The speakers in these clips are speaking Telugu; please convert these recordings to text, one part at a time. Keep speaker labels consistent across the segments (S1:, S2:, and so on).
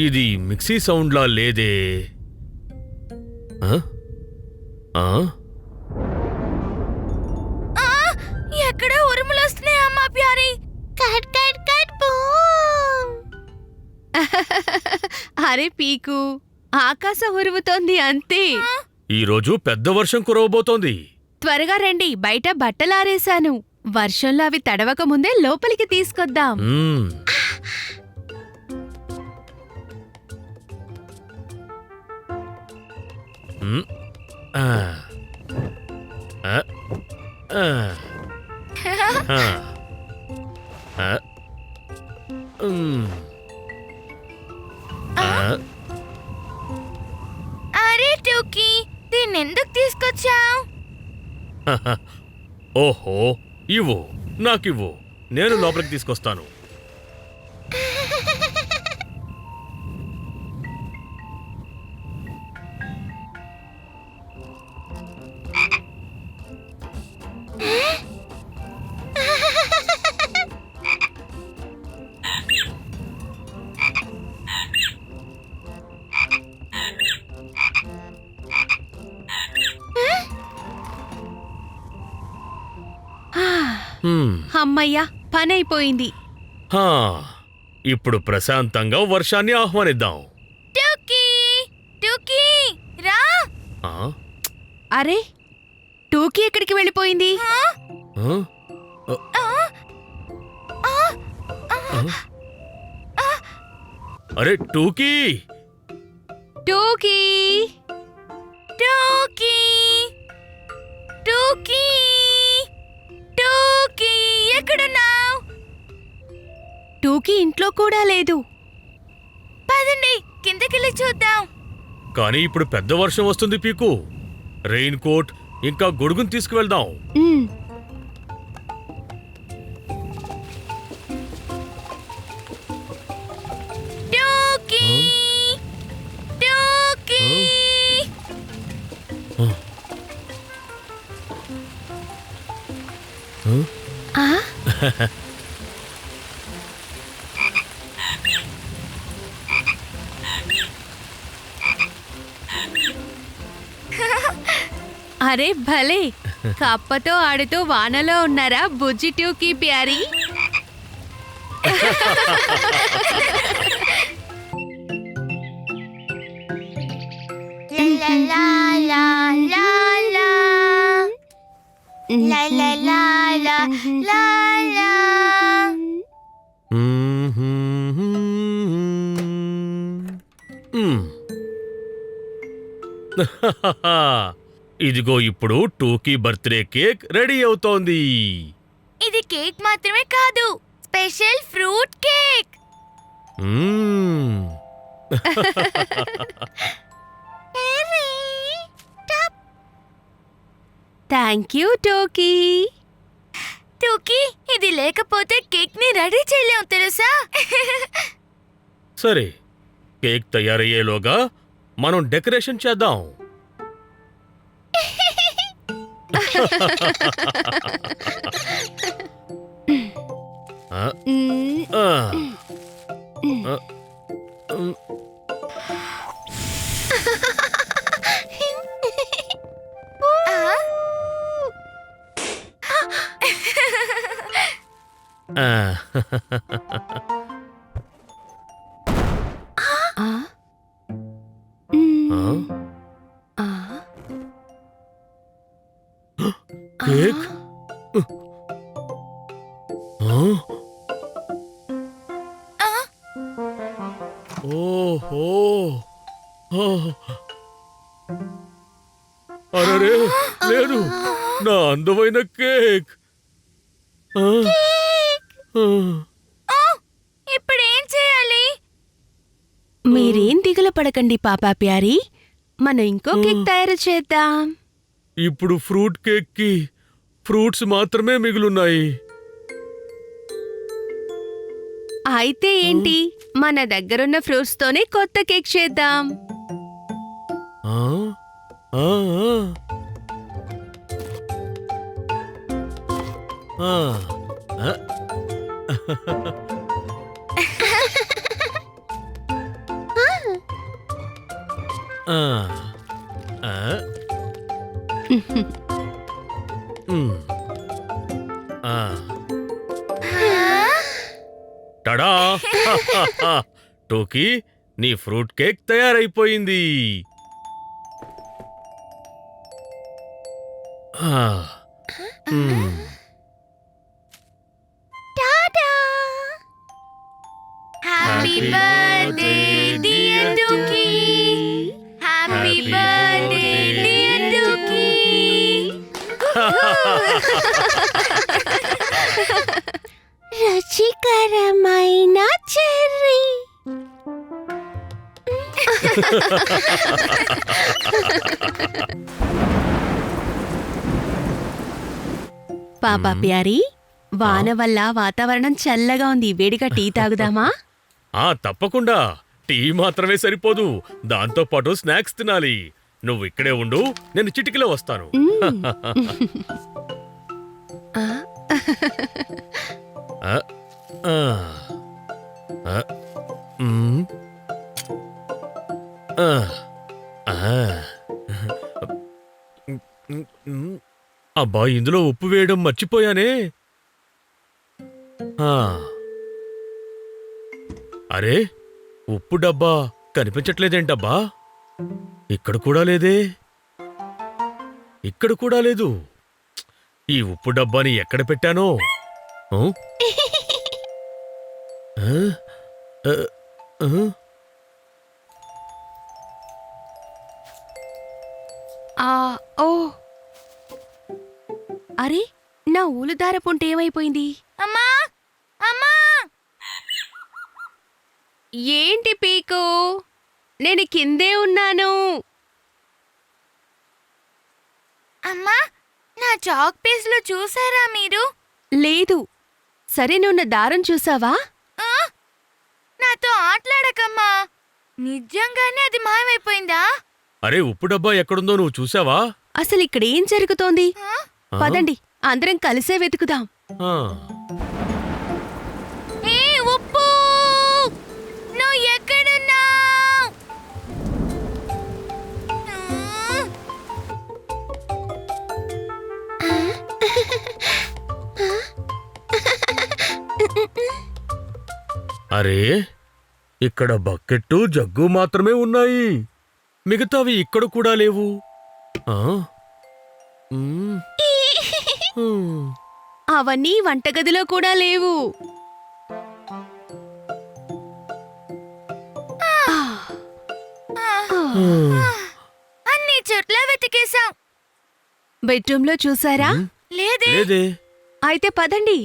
S1: ఇది మిక్సీ సౌండ్లా లేదే.
S2: ఎక్కడ ఉరుములు వస్తున్నాయి అమ్మా ప్యారీ. Cut cut cut boom.
S3: అరే పీకు, ఆకాశం ఉరుముతోంది అంతే.
S1: ఈరోజు పెద్ద వర్షం కురవబోతోంది.
S3: త్వరగా రండి, బయట బట్టలారేశాను. వర్షంలో అవి తడవక ముందే లోపలికి తీసుకొద్దాం.
S2: అరే టూకీ, దీన్నెందుకు తీసుకొచ్చావు?
S1: ఓహో, ఇవ్వు, నాకివ్వు, నేను లోపలికి తీసుకొస్తాను.
S3: అమ్మయ్యా, పనైపోయింది.
S1: ఇప్పుడు ప్రశాంతంగా వర్షాన్ని ఆహ్వానిద్దాం.
S2: టూకీ, టూకీ రా.
S3: అరే, టూకీ ఎక్కడికి వెళ్ళిపోయింది?
S1: అరే టూకీ,
S3: టూకీ,
S2: టూకీ, టూకీ, టూకీ ఎక్కడున్నావు?
S3: టూకీ ఇంట్లో కూడా లేదు.
S2: పదండి, కిందకెళ్ళి చూద్దాం.
S1: కానీ ఇప్పుడు పెద్ద వర్షం వస్తుంది పీకు. రెయిన్ కోట్ ఇంకా గొడుగును తీసుకువెళ్దాం.
S2: టూకీ, టూకీ.
S3: అరే భలే, కప్పతో ఆడుతూ వానలో ఉన్నారా బుజ్జి టూకీ ప్యారీ?
S1: ఇదిగో ఇప్పుడు టూకీ బర్త్డే కేక్ రెడీ అవుతోంది.
S2: ఇది కేక్ మాత్రమే కాదు, special fruit cake.
S3: Thank you టూకీ.
S2: టూకీ, ఇది లేకపోతే కేక్ ని రెడీ చేయలేం తెలుసా?
S1: సరే, కేక్ తయారయ్యేలోగా మనం డెకరేషన్ చేద్దాం. కేక్? ఓహో, అరే లేదు, నా అందమైన కేక్.
S2: ఇప్పుడేం చేయాలి?
S3: మీరేం దిగులు పడకండి పాపా ప్యారీ, మనం ఇంకో కేక్ తయారు చేద్దాం.
S1: ఇప్పుడు ఫ్రూట్ కేక్ కి ఫ్రూట్స్ మాత్రమే మిగులున్నాయి.
S3: అయితే ఏంటి, మన దగ్గరున్న ఫ్రూట్స్ తోనే కొత్త కేక్ చేద్దాం.
S1: ఆ. ఆ. మ్. ఆ. టడా టోకీ నీ ఫ్రూట్ కేక్ తయారైపోయింది. ఆ. మ్.
S2: టాటా! హ్యాపీ బర్త్డే డియర్ టోకీ! హ్యాపీ బర్త్డే డియర్ టోకీ! రుచికరమైన చెర్రీ.
S3: పాపా ప్యారీ, వాన వల్ల వాతావరణం చల్లగా ఉంది. వేడిగా టీ తాగుదామా?
S1: తప్పకుండా. టీ మాత్రమే సరిపోదు, దాంతో పాటు స్నాక్స్ తినాలి. నువ్వు ఇక్కడే ఉండు, నేను చిటికలో వస్తాను.
S3: ఆ,
S1: ఆ, ఆ, ఆ, మ్, ఆ, ఆ. అబ్బా, ఇందులో ఉప్పు వేయడం మర్చిపోయానే. ఆ. అరే, ఉప్పు డబ్బా కనిపించట్లేదేంటబ్బా? ఇక్కడ కూడా లేదే, ఇక్కడ కూడా లేదు. ఈ ఉప్పు డబ్బాని ఎక్కడ పెట్టానో? ఆ? ఆ? ఆ? ఆ?
S3: ఆ, ఓ, అరే, నా ఊలుదార పొంట ఏమైపోయింది?
S2: అమ్మా! అమ్మా!
S3: ఏంటి పీకు? నేను కిందే ఉన్నాను.
S2: అమ్మా, నా చాక్ పీస్లు చూసారా మీరు?
S3: లేదు. సరే, నువ్వు దారం చూసావా?
S2: ఆ? నాతో ఆటలాడకమ్మా. నిజంగానే అది మాయమైపోయిందా?
S1: అరే, ఉప్పు డబ్బా ఎక్కడుందో నువ్వు చూసావా?
S3: అసలు ఇక్కడేం జరుగుతోంది?
S2: ఆ?
S3: పదండి, అందరం కలిసే వెతుకుదాం.
S1: ఆ.
S2: ఏ ఉప్పు! నువ్వు ఎక్కడున్నావ్?
S1: అరే, ఇక్కడ బకెట్టు జగ్గు మాత్రమే ఉన్నాయి. మిగతావి ఇక్కడ కూడా లేవు. ఆ? మ్. హ్మ్.
S3: అవన్నీ వంటగదిలో కూడా లేవు.
S1: హ్మ్.
S2: అన్ని చోట్ల వెతికేశాం.
S3: బెడ్రూమ్లో చూసారా?
S2: లేదే.
S1: లేదే.
S3: అయితే పదండి.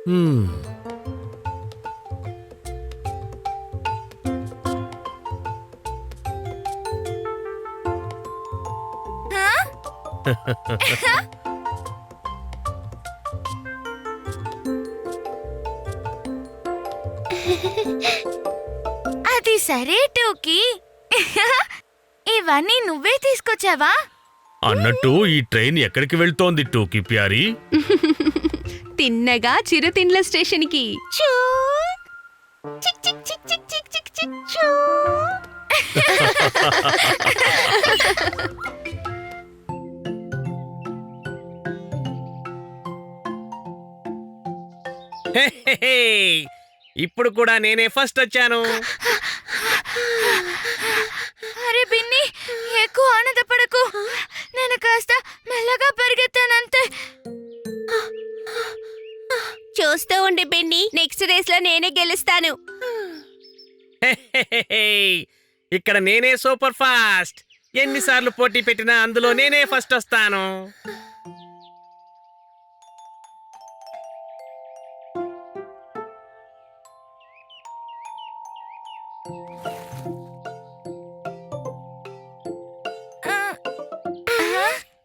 S1: హ్మ్.
S2: ఆ? అది సరే టోకీ. ఇవన్నీ నువ్వే తీసుకొచ్చావా?
S1: అన్నట్టు ఈ ట్రైన్ ఎక్కడికి వెళ్తోంది టోకీ ప్యారీ?
S3: తిన్నగా చిరుతిండ్ల స్టేషన్కి.
S2: చూ చిక్ చిక్ చిక్ చిక్ చిక్ చిక్ చిక్ చూ.
S1: ఇప్పుడు కూడా నేనే ఫస్ట్ వచ్చాను.
S2: అరే బిన్ని, ఎక్కువ ఆనందపడకు. నేను కాస్త మెల్లగా పరిగెత్తానంతే.
S3: చూస్తూ ఉండి బెన్నీ, నెక్స్ట్ రేస్ లో నేనే గెలుస్తాను.
S4: ఇక్కడ నేనే సూపర్ ఫాస్ట్. ఎన్నిసార్లు పోటీ పెట్టినా అందులో నేనే ఫస్ట్ వస్తాను.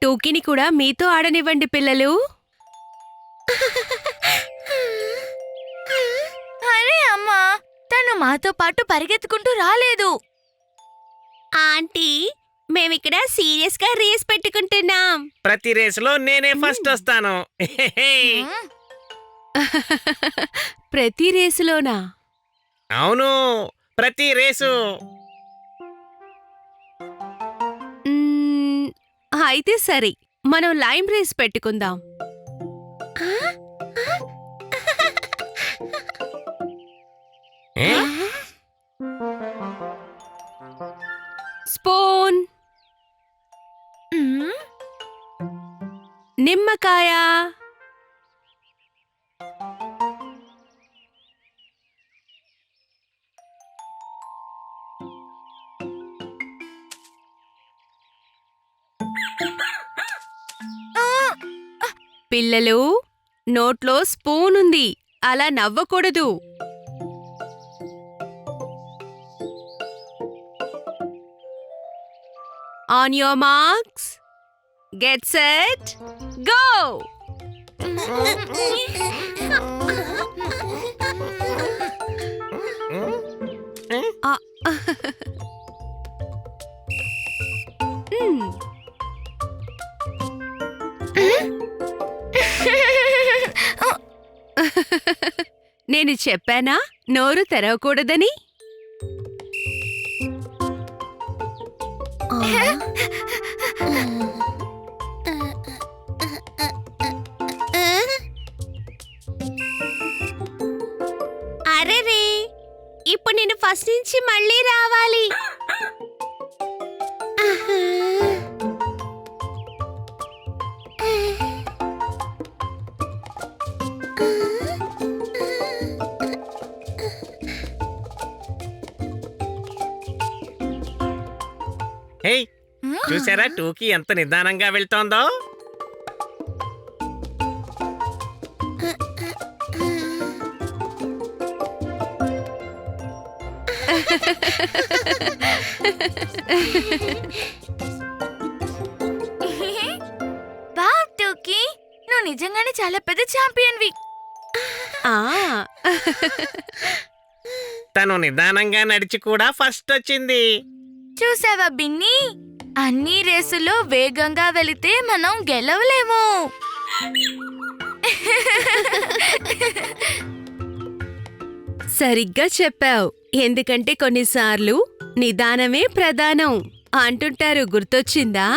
S3: టోకీని కూడా మీతో ఆడనివ్వండి పిల్లలు.
S2: అరే అమ్మా, తను మాతో పాటు పరిగెత్తుకుంటూ రాలేదు.
S3: ఆంటీ, మేమిక్కడ సీరియస్ గా రేస్ పెట్టుకుంటున్నాం.
S4: ప్రతి రేసులో నేనే ఫస్ట్ వస్తాను.
S3: ప్రతి రేసులోనా?
S4: అవును, ప్రతి రేసు.
S3: అయితే సరే, మనం లైమ్ రేస్ పెట్టుకుందాం.
S4: ఏ?
S3: స్పూన్,
S2: మ్మ్.
S3: నిమ్మకాయ, పిల్లలు, నోట్లో స్పూన్ ఉంది, అలా నవ్వకూడదు. On your marks, get set, go. ఆ, మ్, నేను చెప్పానా నోరు తెరవకూడదని? అరెరే, ఇప్పుడు నేను ఫస్ట్ నుంచి మళ్ళీ రావాలి.
S4: హే, చూసారా టూకీ ఎంత నిదానంగా వెళ్తోందో?
S2: వావ్ టూకీ, నువ్వు నిజంగానే చాలా పెద్ద ఛాంపియన్వి.
S3: ఆ,
S4: తను నిదానంగా నడిచి కూడా ఫస్ట్ వచ్చింది.
S2: చూసావా బిన్నీ, అన్ని రేసుల్లో వేగంగా వెళితే మనం గెలవలేము.
S3: సరిగ్గా చెప్పావు. ఎందుకంటే కొన్నిసార్లు నిదానమే ప్రధానం అంటుంటారు, గుర్తొచ్చిందా?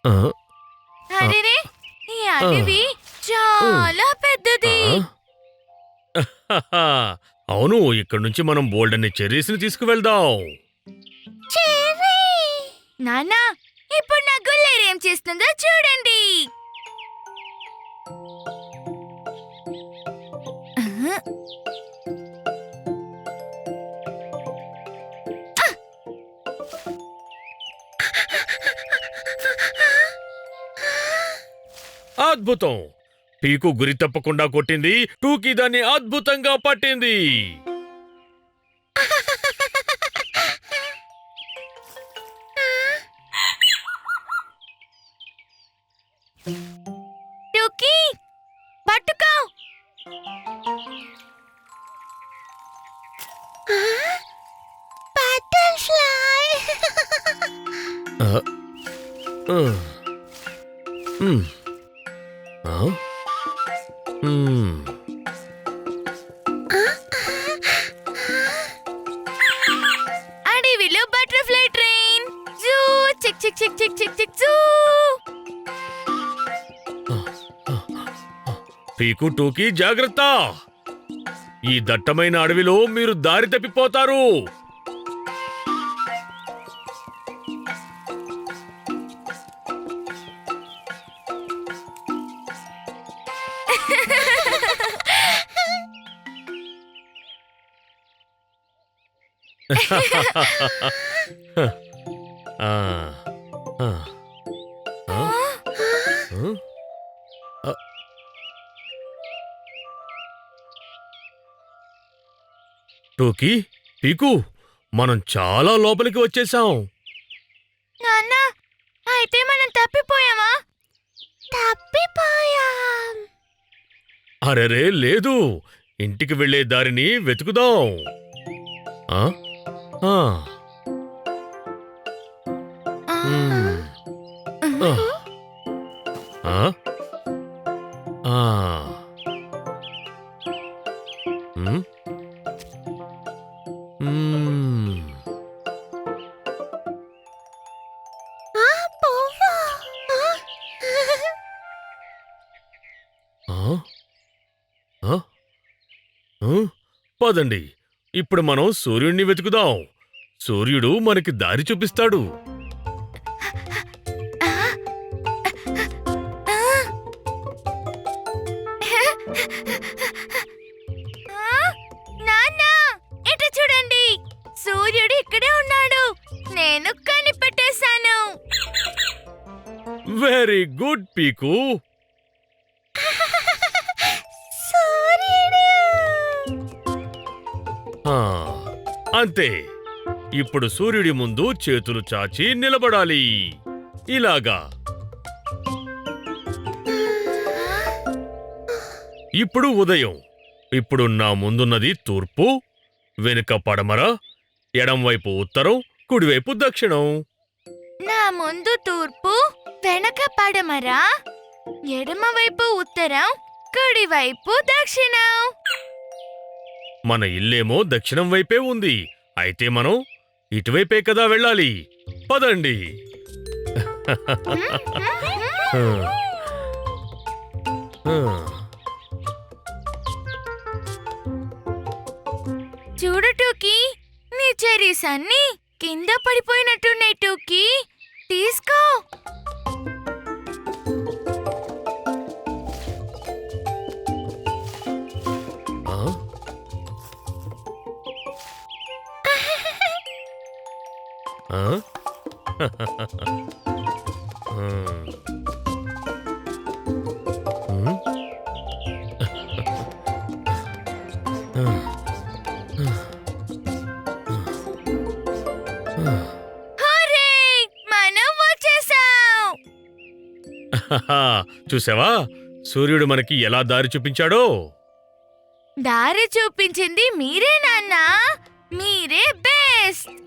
S1: ఆ,
S2: అరేరే, ఈ అడవి చాలా పెద్దది.
S1: అవును, ఇక్కడ నుంచి మనం బోల్డ్ అనే చెర్రీస్ని తీసుకువెళ్దాం.
S2: నాన్నా, ఇప్పుడు నా గుల్లేరు ఏం చేస్తుందో చూడండి.
S1: అద్భుతం! పీకు గురి తప్పకుండా కొట్టింది, టూకీ దాన్ని అద్భుతంగా పట్టింది.
S2: టూకీ, పట్టుకో. బటర్ఫ్లై.
S1: ఆ, ఆ, మ్, ఆ, మ్.
S2: అడవిలో బటర్ఫ్లై ట్రైన్. జూ చిక్ చిక్ చిక్ చిక్ చిక్ చిక్ జూ.
S1: పీకు, టూకీ జాగ్రత్త! ఈ దట్టమైన అడవిలో మీరు దారి తప్పిపోతారు. ఆ, ఆ, ఆ, ఆ. టోకీ, పీకు, మనం చాలా లోపలికి వచ్చేసాం.
S2: నాన్న, అయితే మనం తప్పిపోయామా? తప్పిపోయాం.
S1: అరెరే లేదు, ఇంటికి వెళ్ళే దారిని వెతుకుదాం. ఆ, ఆ, మ్మ్. ఆ. ఆ? ఆ. మ్మ్. మ్మ్.
S2: ఆ, పువ్వు.
S1: ఆ? ఆ? ఆ? పదండి ఇప్పుడు మనం సూర్యుడిని వెతుకుదాం. సూర్యుడు మనకి దారి చూపిస్తాడు.
S2: నాన్న, ఇటు చూడండి. సూర్యుడు ఇక్కడే ఉన్నాడు. నేను కనిపెట్టేశాను.
S1: వెరీ గుడ్ పీకు.
S2: సూర్యుడు.
S1: ఆ, అంతే. ఇప్పుడు సూర్యుడి ముందు చేతులు చాచి నిలబడాలి. ఇలాగా. ఇప్పుడు ఉదయం. ఇప్పుడు నా ముందున్నది తూర్పు, వెనుక పడమర, ఎడంవైపు ఉత్తరం, కుడివైపు దక్షిణం.
S2: నా ముందు తూర్పు, వెనక పడమర, ఎడమవైపు ఉత్తరం, కుడివైపు దక్షిణం.
S1: మన ఇల్లేమో దక్షిణం వైపే ఉంది. అయితే మనం ఇటువైపే కదా వెళ్ళాలి. పదండి. ఆ. ఆ.
S2: చూడు టూకీ, నీ చెరీస్ అన్ని కింద పడిపోయినట్టున్నాయి. టూకీ, తీసుకో.
S1: ఆ? ఆ? ఉమ్.
S2: హూరే! మనం వచ్చేసాం.
S1: చూసావా సూర్యుడు మనకి ఎలా దారి చూపించాడో.
S2: దారి చూపించింది మీరే నాన్న. మీరే బెస్ట్.